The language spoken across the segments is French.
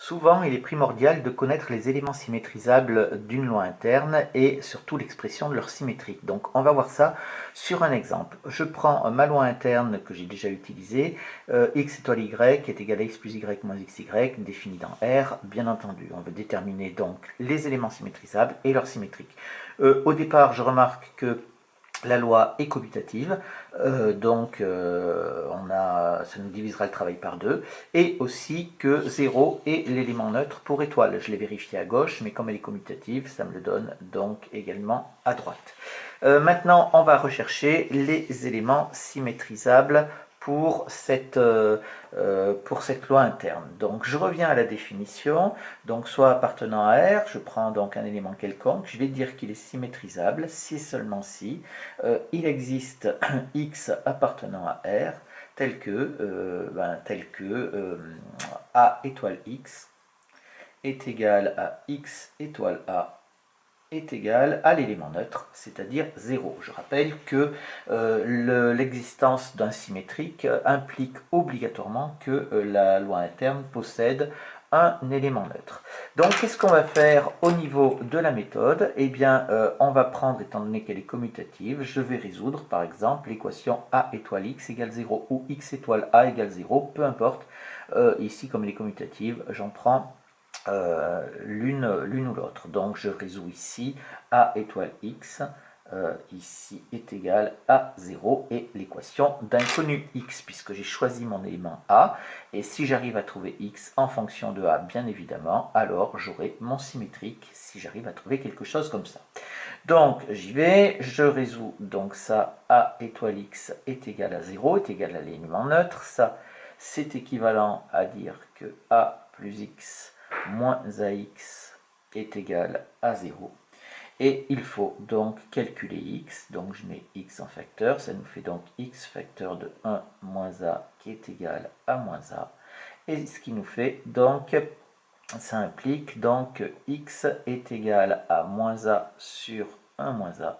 Souvent, il est primordial de connaître les éléments symétrisables d'une loi interne et surtout l'expression de leur symétrie. Donc on va voir ça sur un exemple. Je prends ma loi interne que j'ai déjà utilisée, x étoile y est égal à x plus y moins xy, définie dans R, bien entendu. On veut déterminer donc les éléments symétrisables et leur symétrique. Au départ, je remarque que la loi est commutative, ça nous divisera le travail par deux, et aussi que 0 est l'élément neutre pour étoile. Je l'ai vérifié à gauche, mais comme elle est commutative, ça me le donne donc également à droite. Maintenant, on va rechercher les éléments symétrisables pour cette loi interne. Donc je reviens à la définition, donc soit appartenant à R, je prends donc un élément quelconque, je vais dire qu'il est symétrisable si seulement si il existe X appartenant à R tel que, A étoile X est égal à X étoile A est égal à l'élément neutre, c'est-à-dire 0. Je rappelle que l'existence d'un symétrique implique obligatoirement que la loi interne possède un élément neutre. Donc, qu'est-ce qu'on va faire au niveau de la méthode? Eh bien, on va prendre, étant donné qu'elle est commutative, je vais résoudre, par exemple, l'équation A étoile X égale 0 ou X étoile A égale 0, peu importe. Ici, comme elle est commutative, j'en prends l'une ou l'autre. Donc je résous ici A étoile X, ici est égal à 0 et l'équation d'inconnu X, puisque j'ai choisi mon élément A, et si j'arrive à trouver X en fonction de A, bien évidemment, alors j'aurai mon symétrique, si j'arrive à trouver quelque chose comme ça. Donc j'y vais, je résous donc ça, A étoile X est égal à 0, est égal à l'élément neutre, ça c'est équivalent à dire que A plus X moins AX est égal à 0. Et il faut donc calculer x, donc je mets x en facteur, ça nous fait donc x facteur de 1 moins a qui est égal à moins a. Et ce qui nous fait donc, ça implique donc x est égal à moins a sur 1 moins a,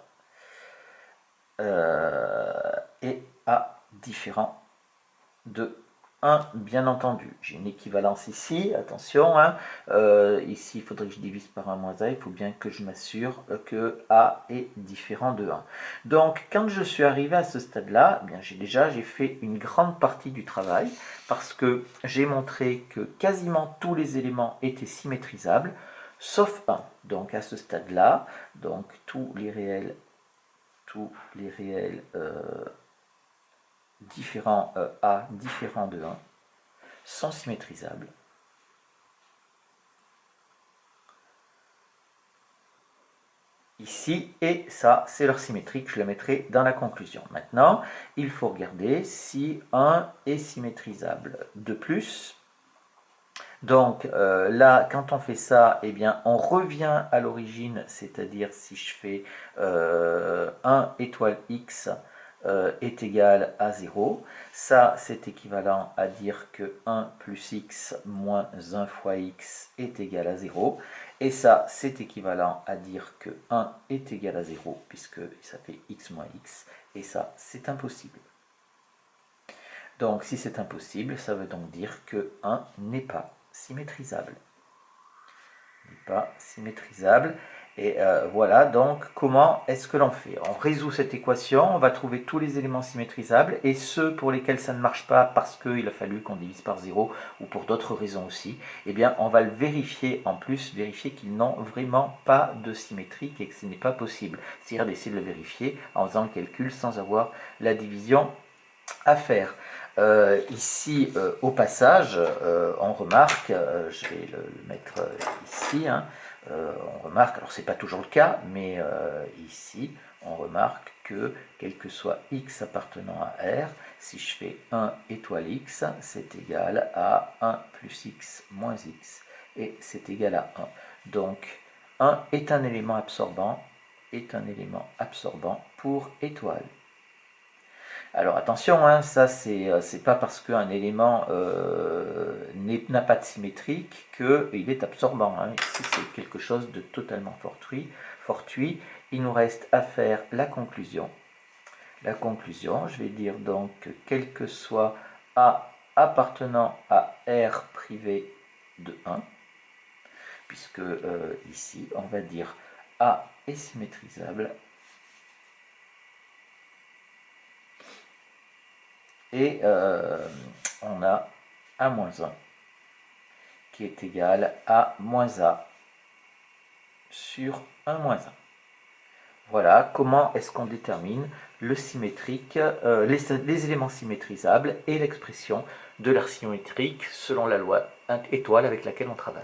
et a différent de 1, bien entendu. J'ai une équivalence ici, attention, hein. Ici il faudrait que je divise par 1 moins a, il faut bien que je m'assure que a est différent de 1. Donc quand je suis arrivé à ce stade-là, eh j'ai fait une grande partie du travail, parce que j'ai montré que quasiment tous les éléments étaient symétrisables, sauf 1. Donc à ce stade-là, donc tous les réels différents A différents de 1 sont symétrisables. Ici, et ça, c'est leur symétrique, je le mettrai dans la conclusion. Maintenant, il faut regarder si 1 est symétrisable. De plus, donc là, quand on fait ça, eh bien, on revient à l'origine, c'est-à-dire si je fais 1 étoile x est égal à 0. Ça, c'est équivalent à dire que 1 plus x moins 1 fois x est égal à 0. Et ça, c'est équivalent à dire que 1 est égal à 0, puisque ça fait x moins x. Et ça, c'est impossible. Donc, si c'est impossible, ça veut donc dire que 1 n'est pas symétrisable. N'est pas symétrisable. Et voilà donc comment est-ce que l'on fait. On résout cette équation, on va trouver tous les éléments symétrisables et ceux pour lesquels ça ne marche pas parce qu'il a fallu qu'on divise par 0 ou pour d'autres raisons aussi, eh bien on va le vérifier en plus, vérifier qu'ils n'ont vraiment pas de symétrie et que ce n'est pas possible. C'est-à-dire d'essayer de le vérifier en faisant le calcul sans avoir la division à faire. Ici, au passage, on remarque, je vais le mettre ici, hein, on remarque, alors c'est pas toujours le cas, mais ici, on remarque que quel que soit x appartenant à R, si je fais 1 étoile x, c'est égal à 1 plus x moins x, et c'est égal à 1. Donc, 1 est un élément absorbant pour étoile. Alors attention, hein, ça c'est pas parce qu'un élément n'a pas de symétrie qu'il est absorbant. Hein. Ici c'est quelque chose de totalement fortuit. Il nous reste à faire la conclusion. La conclusion, je vais dire donc que quel que soit A appartenant à R privé de 1, puisque ici, on va dire A est symétrisable et on a A moins 1 qui est égal à moins A sur 1 moins 1. Voilà comment est-ce qu'on détermine le symétrique, les éléments symétrisables et l'expression de leur symétrique selon la loi étoile avec laquelle on travaille.